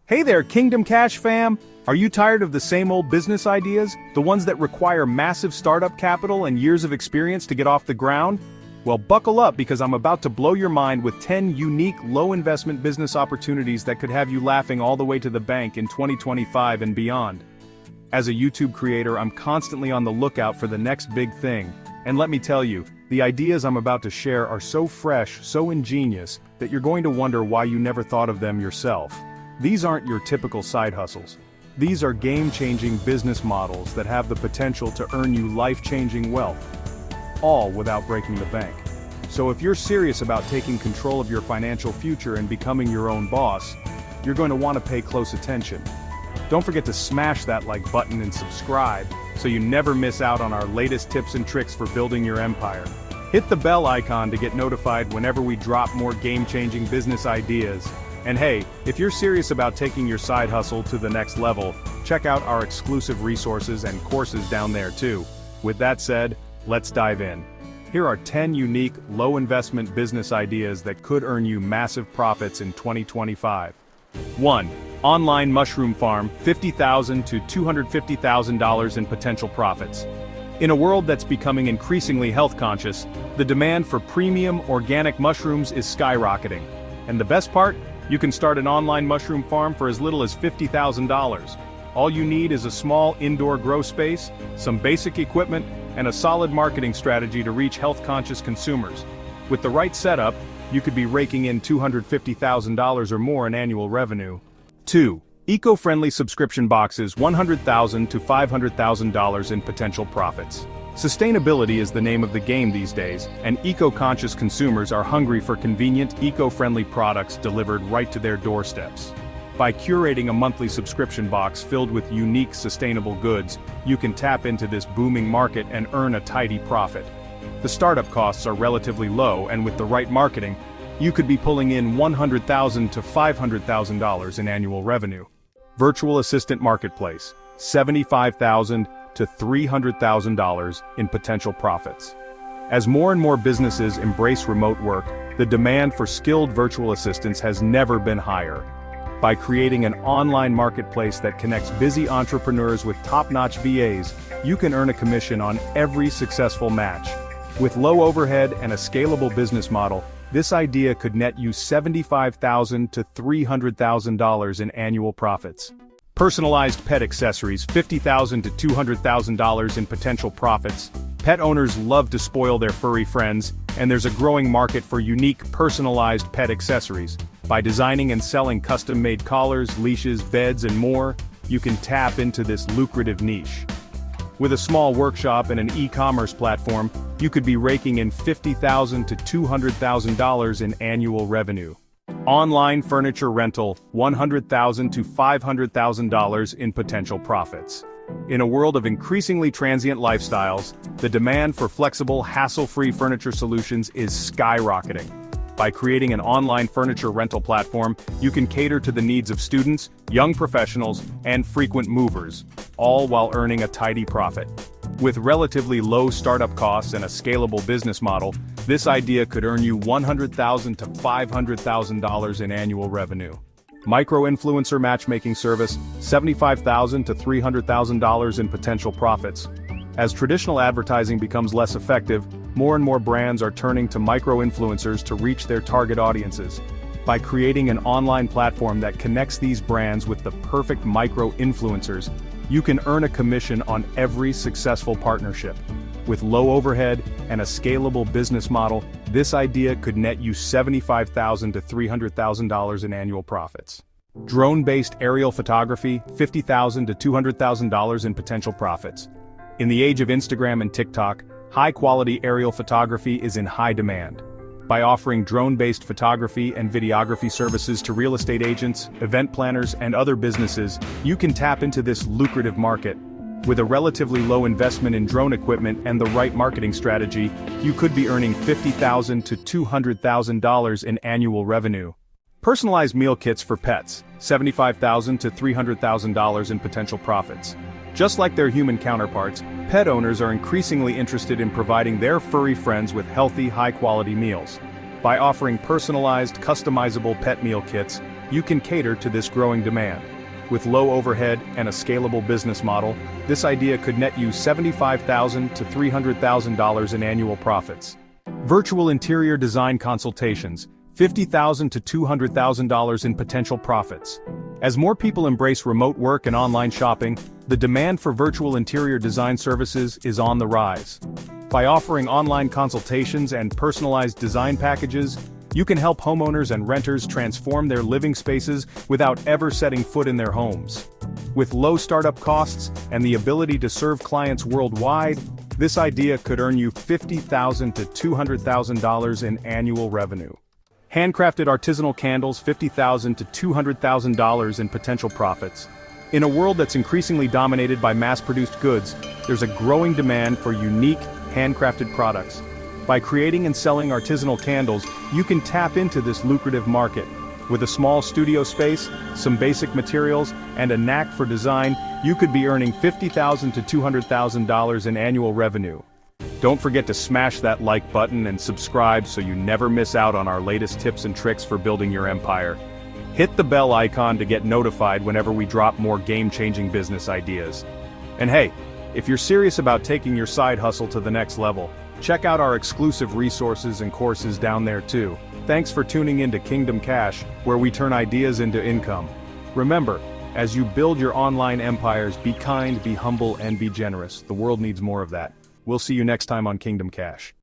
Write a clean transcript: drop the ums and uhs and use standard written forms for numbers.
Hey there, Kingdom Cash fam! Are you tired of the same old business ideas? The ones that require massive startup capital and years of experience to get off the ground? Well, buckle up because I'm about to blow your mind with 10 unique, low-investment business opportunities that could have you laughing all the way to the bank in 2025 and beyond. As a YouTube creator, I'm constantly on the lookout for the next big thing. And let me tell you, the ideas I'm about to share are so fresh, so ingenious, that you're going to wonder why you never thought of them yourself. These aren't your typical side hustles. These are game-changing business models that have the potential to earn you life-changing wealth, all without breaking the bank. So if you're serious about taking control of your financial future and becoming your own boss, you're going to want to pay close attention. Don't forget to smash that like button and subscribe, so you never miss out on our latest tips and tricks for building your empire. Hit the bell icon to get notified whenever we drop more game-changing business ideas. And hey, if you're serious about taking your side hustle to the next level, check out our exclusive resources and courses down there too. With that said, let's dive in. Here are 10 unique, low-investment business ideas that could earn you massive profits in 2025. 1. Online mushroom farm, $50,000 to $250,000 in potential profits. In a world that's becoming increasingly health-conscious, the demand for premium, organic mushrooms is skyrocketing. And the best part? You can start an online mushroom farm for as little as $50,000. All you need is a small indoor grow space, some basic equipment, and a solid marketing strategy to reach health-conscious consumers. With the right setup, you could be raking in $250,000 or more in annual revenue. 2. Eco-friendly subscription boxes, $100,000 to $500,000 in potential profits. Sustainability is the name of the game these days, and eco-conscious consumers are hungry for convenient, eco-friendly products delivered right to their doorsteps. By curating a monthly subscription box filled with unique, sustainable goods, you can tap into this booming market and earn a tidy profit. The startup costs are relatively low, and with the right marketing, you could be pulling in $100,000 to $500,000 in annual revenue. Virtual Assistant Marketplace, $75,000 to $300,000 in potential profits. As more and more businesses embrace remote work, the demand for skilled virtual assistants has never been higher. By creating an online marketplace that connects busy entrepreneurs with top-notch VAs, you can earn a commission on every successful match. With low overhead and a scalable business model, this idea could net you $75,000 to $300,000 in annual profits. Personalized pet accessories, $50,000 to $200,000 in potential profits. Pet owners love to spoil their furry friends, and there's a growing market for unique, personalized pet accessories. By designing and selling custom-made collars, leashes, beds, and more, you can tap into this lucrative niche. With a small workshop and an e-commerce platform, you could be raking in $50,000 to $200,000 in annual revenue. Online furniture rental, $100,000 to $500,000 in potential profits. In a world of increasingly transient lifestyles, the demand for flexible, hassle-free furniture solutions is skyrocketing. By creating an online furniture rental platform, you can cater to the needs of students, young professionals, and frequent movers, all while earning a tidy profit. With relatively low startup costs and a scalable business model, this idea could earn you $100,000 to $500,000 in annual revenue. Micro-influencer matchmaking service, $75,000 to $300,000 in potential profits. As traditional advertising becomes less effective, more and more brands are turning to micro-influencers to reach their target audiences. By creating an online platform that connects these brands with the perfect micro-influencers, you can earn a commission on every successful partnership. With low overhead and a scalable business model, this idea could net you $75,000 to $300,000 in annual profits. Drone-based aerial photography, $50,000 to $200,000 in potential profits. In the age of Instagram and TikTok, high-quality aerial photography is in high demand. By offering drone-based photography and videography services to real estate agents, event planners, and other businesses, you can tap into this lucrative market. With a relatively low investment in drone equipment and the right marketing strategy, you could be earning $50,000 to $200,000 in annual revenue. Personalized meal kits for pets, $75,000 to $300,000 in potential profits. Just like their human counterparts, pet owners are increasingly interested in providing their furry friends with healthy, high-quality meals. By offering personalized, customizable pet meal kits, you can cater to this growing demand. With low overhead and a scalable business model, this idea could net you $75,000 to $300,000 in annual profits. Virtual interior design consultations, $50,000 to $200,000 in potential profits. As more people embrace remote work and online shopping, the demand for virtual interior design services is on the rise. By offering online consultations and personalized design packages, you can help homeowners and renters transform their living spaces without ever setting foot in their homes. With low startup costs and the ability to serve clients worldwide, this idea could earn you $50,000 to $200,000 in annual revenue. Handcrafted artisanal candles, $50,000 to $200,000 in potential profits. In a world that's increasingly dominated by mass-produced goods, there's a growing demand for unique, handcrafted products. By creating and selling artisanal candles, you can tap into this lucrative market. With a small studio space, some basic materials, and a knack for design, you could be earning $50,000 to $200,000 in annual revenue. Don't forget to smash that like button and subscribe so you never miss out on our latest tips and tricks for building your empire. Hit the bell icon to get notified whenever we drop more game-changing business ideas. And hey, if you're serious about taking your side hustle to the next level, check out our exclusive resources and courses down there too. Thanks for tuning in to Kingdom Cash, where we turn ideas into income. Remember, as you build your online empires, be kind, be humble, and be generous. The world needs more of that. We'll see you next time on Kingdom Cash.